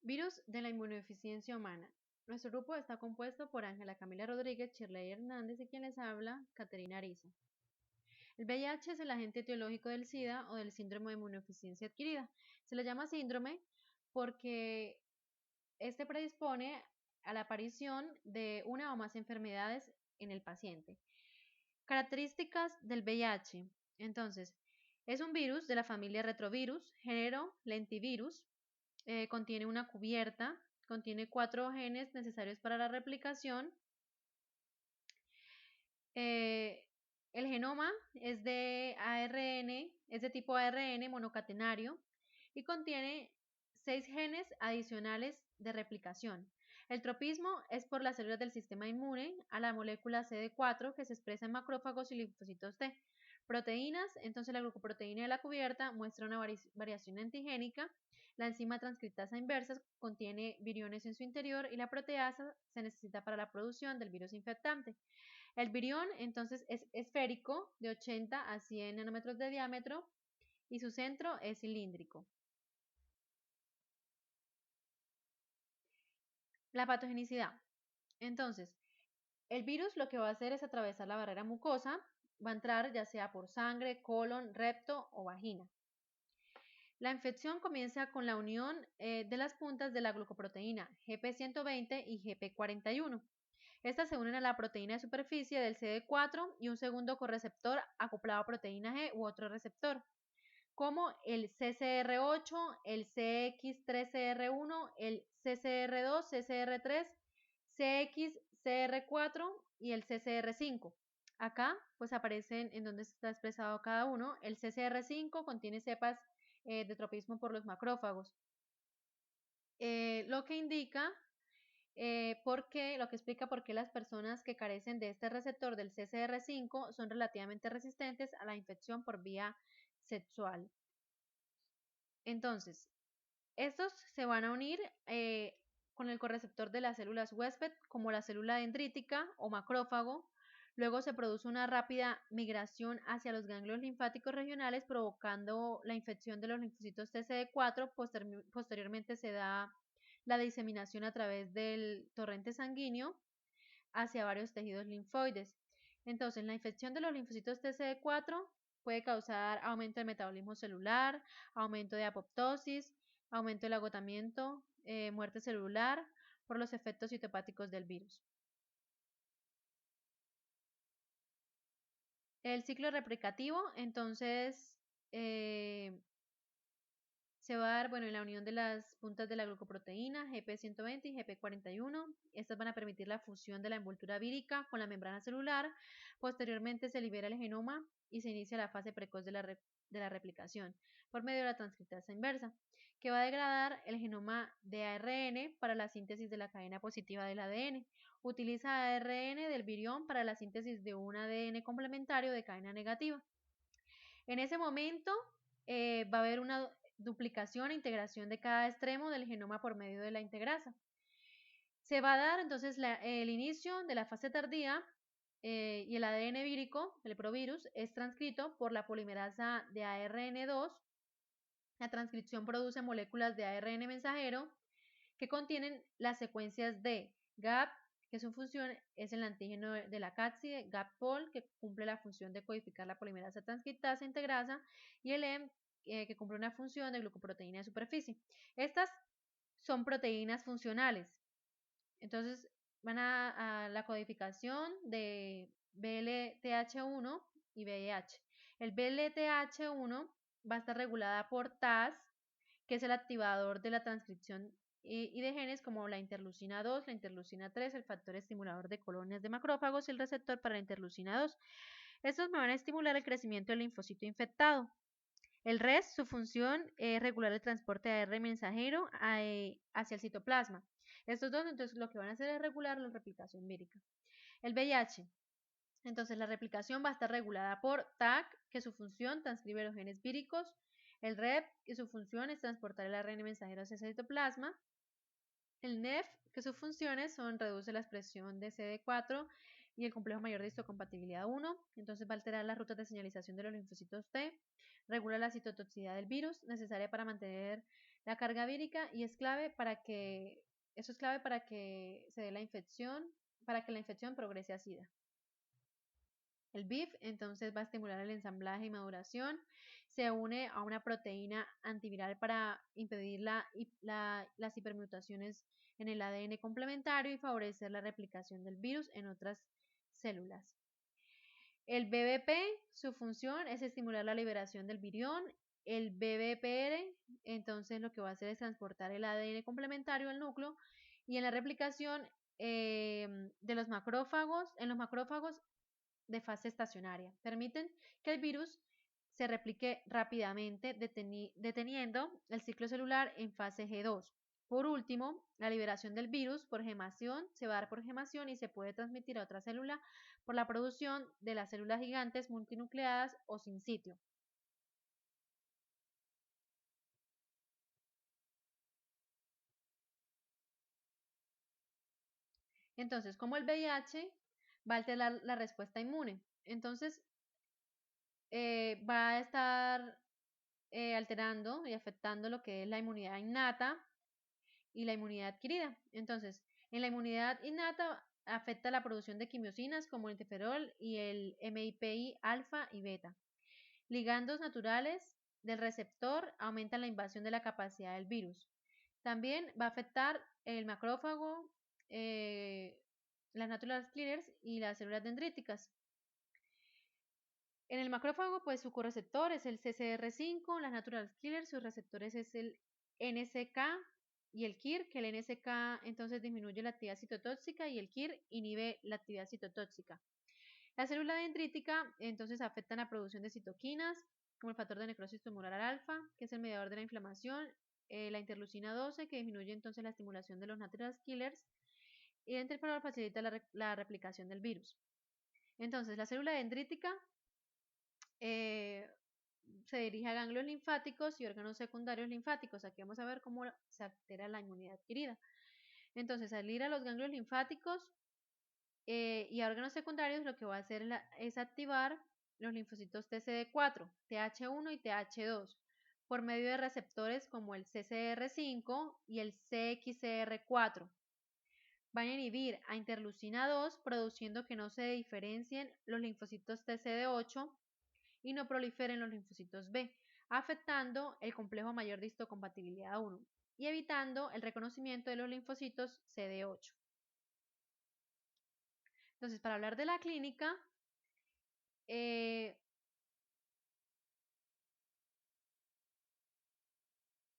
Virus de la inmunodeficiencia humana. Nuestro grupo está compuesto por Ángela Camila Rodríguez, Shirley Hernández y quien les habla, Caterina Ariza. El VIH es el agente etiológico del SIDA o del síndrome de inmunodeficiencia adquirida. Se le llama síndrome porque este predispone a la aparición de una o más enfermedades en el paciente. Características del VIH. Entonces, es un virus de la familia retrovirus, género lentivirus, contiene una cubierta, contiene 4 genes necesarios para la replicación. El genoma es de ARN, es de tipo ARN monocatenario y contiene 6 genes adicionales de replicación. El tropismo es por las células del sistema inmune a la molécula CD4 que se expresa en macrófagos y linfocitos T. Proteínas, entonces la glucoproteína de la cubierta muestra una variación antigénica. La enzima transcriptasa inversa contiene viriones en su interior y la proteasa se necesita para la producción del virus infectante. El virión entonces es esférico de 80 a 100 nanómetros de diámetro y su centro es cilíndrico. La patogenicidad. Entonces, el virus lo que va a hacer es atravesar la barrera mucosa, va a entrar ya sea por sangre, colon, recto o vagina. La infección comienza con la unión de las puntas de la glucoproteína GP120 y GP41. Estas se unen a la proteína de superficie del CD4 y un segundo correceptor acoplado a proteína G u otro receptor, como el CCR8, el CX3CR1, el CCR2, CCR3, CXCR4 y el CCR5. Acá pues aparecen en donde está expresado cada uno. El CCR5 contiene cepas de tropismo por los macrófagos, lo que indica lo que explica por qué las personas que carecen de este receptor del CCR5 son relativamente resistentes a la infección por vía sexual. Entonces, estos se van a unir con el correceptor de las células huésped, como la célula dendrítica o macrófago. Luego se produce una rápida migración hacia los ganglios linfáticos regionales, provocando la infección de los linfocitos TCD4. Posteriormente se da la diseminación a través del torrente sanguíneo hacia varios tejidos linfoides. Entonces, la infección de los linfocitos TCD4 puede causar aumento del metabolismo celular, aumento de apoptosis, aumento del agotamiento, muerte celular por los efectos citopáticos del virus. El ciclo replicativo, entonces, se va a dar en la unión de las puntas de la glucoproteína GP120 y GP41. Estas van a permitir la fusión de la envoltura vírica con la membrana celular. Posteriormente se libera el genoma y se inicia la fase precoz de la replicación por medio de la transcriptasa inversa, que va a degradar el genoma de ARN para la síntesis de la cadena positiva del ADN. Utiliza ARN del virión para la síntesis de un ADN complementario de cadena negativa. En ese momento va a haber una duplicación e integración de cada extremo del genoma por medio de la integrasa. Se va a dar entonces el inicio de la fase tardía y el ADN vírico, el provirus, es transcrito por la polimerasa de ARN2. La transcripción produce moléculas de ARN mensajero que contienen las secuencias de GAP, que su función es el antígeno de la cápside, GAP-POL, que cumple la función de codificar la polimerasa transcriptasa integrasa, y el EM, que cumple una función de glucoproteína de superficie. Estas son proteínas funcionales. Entonces van a la codificación de BLTH1 y VIH. El BLTH1 va a estar regulada por TAS, que es el activador de la transcripción y de genes como la interleucina 2, la interleucina 3, el factor estimulador de colonias de macrófagos y el receptor para la interleucina 2. Estos me van a estimular el crecimiento del linfocito infectado. El RES, su función es regular el transporte de ARN mensajero hacia el citoplasma. Estos dos, entonces, lo que van a hacer es regular la replicación vírica. El VIH, entonces, la replicación va a estar regulada por TAC, que su función transcribe los genes víricos, el REP, que su función es transportar el ARN mensajero hacia el citoplasma, el NEF, que sus funciones son reduce la expresión de CD4 y el complejo mayor de histocompatibilidad 1, entonces va a alterar las rutas de señalización de los linfocitos T, regula la citotoxicidad del virus, necesaria para mantener La carga vírica y es clave para que se dé la infección, para que la infección progrese a SIDA. El BIF entonces va a estimular el ensamblaje y maduración, se une a una proteína antiviral para impedir las hipermutaciones en el ADN complementario y favorecer la replicación del virus en otras células. El BBP, su función es estimular la liberación del virión. El BBPR, entonces lo que va a hacer es transportar el ADN complementario al núcleo y en la replicación de los macrófagos, en los macrófagos de fase estacionaria. Permiten que el virus se replique rápidamente, deteniendo el ciclo celular en fase G2. Por último, la liberación del virus por gemación se va a dar por gemación y se puede transmitir a otra célula por la producción de las células gigantes multinucleadas o sin sitio. Entonces, como el VIH va a alterar la respuesta inmune, entonces va a estar alterando y afectando lo que es la inmunidad innata y la inmunidad adquirida. Entonces, en la inmunidad innata afecta la producción de quimiosinas como el interferol y el MIPI alfa y beta. Ligandos naturales del receptor aumentan la invasión de la capacidad del virus. También va a afectar el macrófago, las natural killers y las células dendríticas. En el macrófago, pues su correceptor es el CCR5, las natural killers, sus receptores es el NSK y el KIR, que el NSK entonces disminuye la actividad citotóxica y el KIR inhibe la actividad citotóxica. La célula dendrítica entonces afecta la producción de citoquinas, como el factor de necrosis tumoral alfa, que es el mediador de la inflamación, la interleucina 12, que disminuye entonces la estimulación de los natural killers, y el interferón facilita la replicación del virus. Entonces, la célula dendrítica se dirige a ganglios linfáticos y órganos secundarios linfáticos. Aquí vamos a ver cómo se altera la inmunidad adquirida. Entonces, al ir a los ganglios linfáticos y a órganos secundarios, lo que va a hacer es activar los linfocitos TCD4, TH1 y TH2 por medio de receptores como el CCR5 y el CXCR4. Van a inhibir a interleucina 2, produciendo que no se diferencien los linfocitos TCD8 y no proliferen los linfocitos B, afectando el complejo mayor de histocompatibilidad 1 y evitando el reconocimiento de los linfocitos CD8. Entonces, para hablar de la clínica, el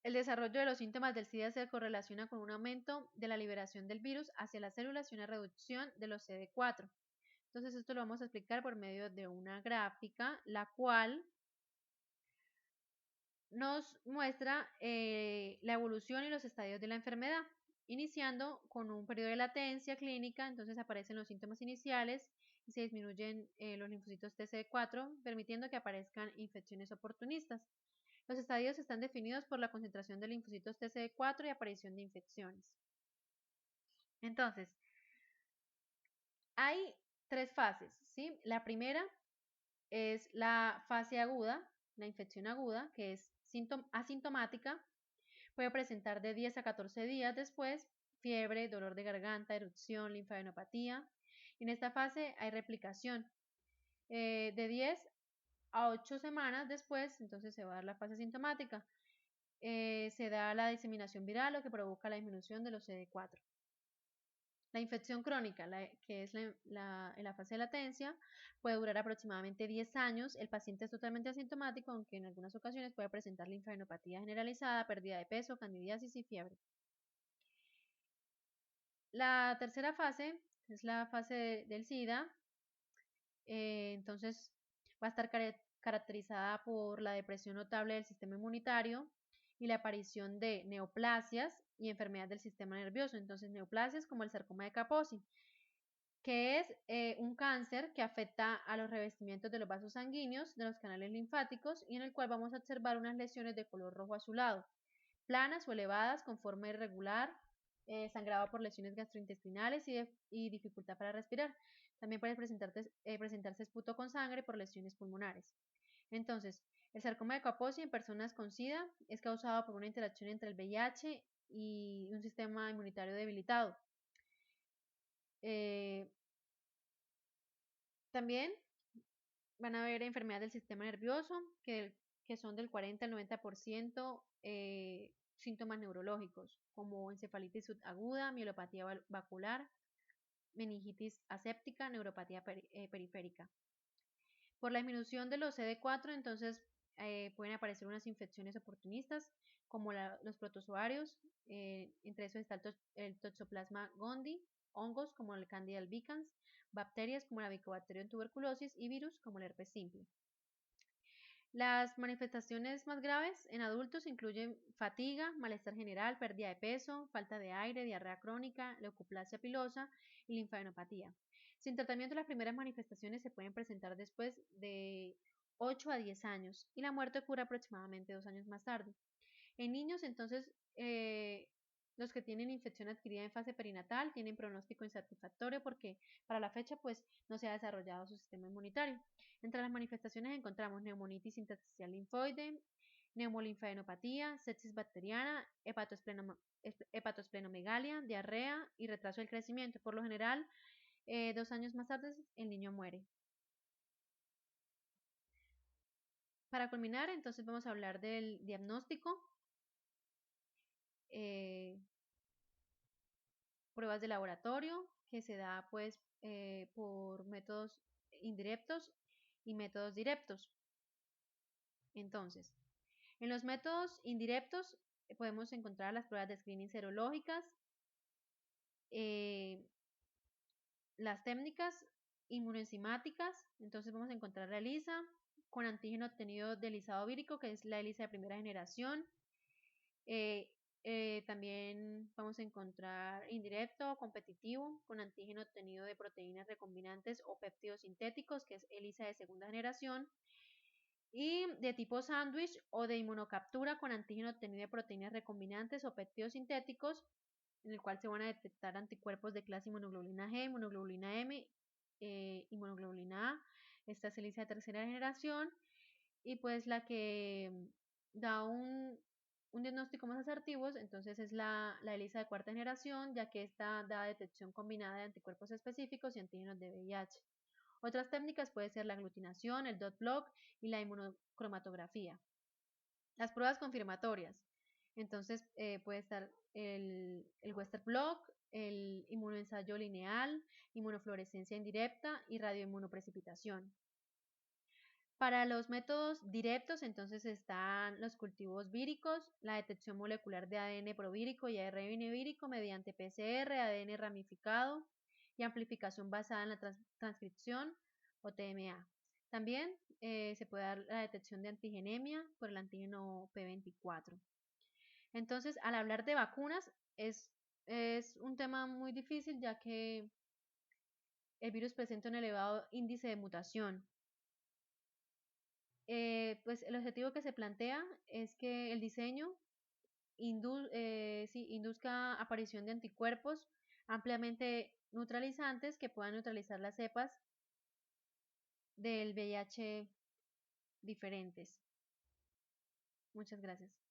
desarrollo de los síntomas del SIDA se correlaciona con un aumento de la liberación del virus hacia las células y una reducción de los CD4. Entonces, esto lo vamos a explicar por medio de una gráfica, la cual nos muestra la evolución y los estadios de la enfermedad, iniciando con un periodo de latencia clínica. Entonces aparecen los síntomas iniciales y se disminuyen los linfocitos TCD4, permitiendo que aparezcan infecciones oportunistas. Los estadios están definidos por la concentración de linfocitos TCD4 y aparición de infecciones. Entonces, hay tres fases, ¿sí? La primera es la fase aguda, la infección aguda, que es asintomática. Puede presentar de 10 a 14 días después fiebre, dolor de garganta, erupción, linfadenopatía. En esta fase hay replicación. De 10 a 8 semanas después, entonces se va a dar la fase asintomática. Se da la diseminación viral, lo que provoca la disminución de los CD4. La infección crónica, que es en la fase de latencia, puede durar aproximadamente 10 años. El paciente es totalmente asintomático, aunque en algunas ocasiones puede presentar linfadenopatía generalizada, pérdida de peso, candidiasis y fiebre. La tercera fase es la fase del SIDA. Entonces va a estar caracterizada por la depresión notable del sistema inmunitario y la aparición de neoplasias y enfermedades del sistema nervioso. Entonces, neoplasias como el sarcoma de Kaposi, que es un cáncer que afecta a los revestimientos de los vasos sanguíneos, de los canales linfáticos, y en el cual vamos a observar unas lesiones de color rojo azulado, planas o elevadas con forma irregular, sangrado por lesiones gastrointestinales y dificultad para respirar. También puede presentarse esputo con sangre por lesiones pulmonares. Entonces, El sarcoma de Kaposi en personas con SIDA es causado por una interacción entre el VIH y un sistema inmunitario debilitado. También van a haber enfermedades del sistema nervioso que son del 40 al 90% síntomas neurológicos, como encefalitis subaguda, mielopatía vascular, meningitis aséptica, neuropatía periférica. Por la disminución de los CD4, entonces pueden aparecer unas infecciones oportunistas como los protozoarios, entre esos está el Toxoplasma gondii, hongos como el Candida albicans, bacterias como la Mycobacterium tuberculosis y virus como el herpes simple. Las manifestaciones más graves en adultos incluyen fatiga, malestar general, pérdida de peso, falta de aire, diarrea crónica, leucoplasia pilosa y linfadenopatía. Sin tratamiento, las primeras manifestaciones se pueden presentar después de 8 a 10 años y la muerte ocurre aproximadamente 2 años más tarde. En niños, entonces, los que tienen infección adquirida en fase perinatal tienen pronóstico insatisfactorio porque para la fecha pues no se ha desarrollado su sistema inmunitario. Entre las manifestaciones encontramos neumonitis intersticial linfoide, neumolinfadenopatía, sepsis bacteriana, hepatosplenomegalia, diarrea y retraso del crecimiento. Por lo general, 2 años más tarde el niño muere. Para culminar, entonces vamos a hablar del diagnóstico. Pruebas de laboratorio que se da pues por métodos indirectos y métodos directos. Entonces, en los métodos indirectos podemos encontrar las pruebas de screening serológicas, las técnicas inmunoenzimáticas. Entonces vamos a encontrar la ELISA con antígeno obtenido del lisado vírico, que es la ELISA de primera generación. También vamos a encontrar indirecto o competitivo con antígeno obtenido de proteínas recombinantes o péptidos sintéticos, que es ELISA de segunda generación, y de tipo sándwich o de inmunocaptura con antígeno obtenido de proteínas recombinantes o péptidos sintéticos, en el cual se van a detectar anticuerpos de clase inmunoglobulina G, inmunoglobulina M, inmunoglobulina A. Esta es ELISA de tercera generación y pues la que da un diagnóstico más asertivo, entonces es la ELISA de cuarta generación, ya que esta da detección combinada de anticuerpos específicos y antígenos de VIH. Otras técnicas pueden ser la aglutinación, el dot block y la inmunocromatografía. Las pruebas confirmatorias, entonces puede estar el Western blot, el inmunoensayo lineal, inmunofluorescencia indirecta y radioinmunoprecipitación. Para los métodos directos, entonces están los cultivos víricos, la detección molecular de ADN provírico y ARN vírico mediante PCR, ADN ramificado y amplificación basada en la transcripción o TMA. También se puede dar la detección de antigenemia por el antígeno P24. Entonces, al hablar de vacunas, es un tema muy difícil ya que el virus presenta un elevado índice de mutación. Pues el objetivo que se plantea es que el diseño induzca aparición de anticuerpos ampliamente neutralizantes que puedan neutralizar las cepas del VIH diferentes. Muchas gracias.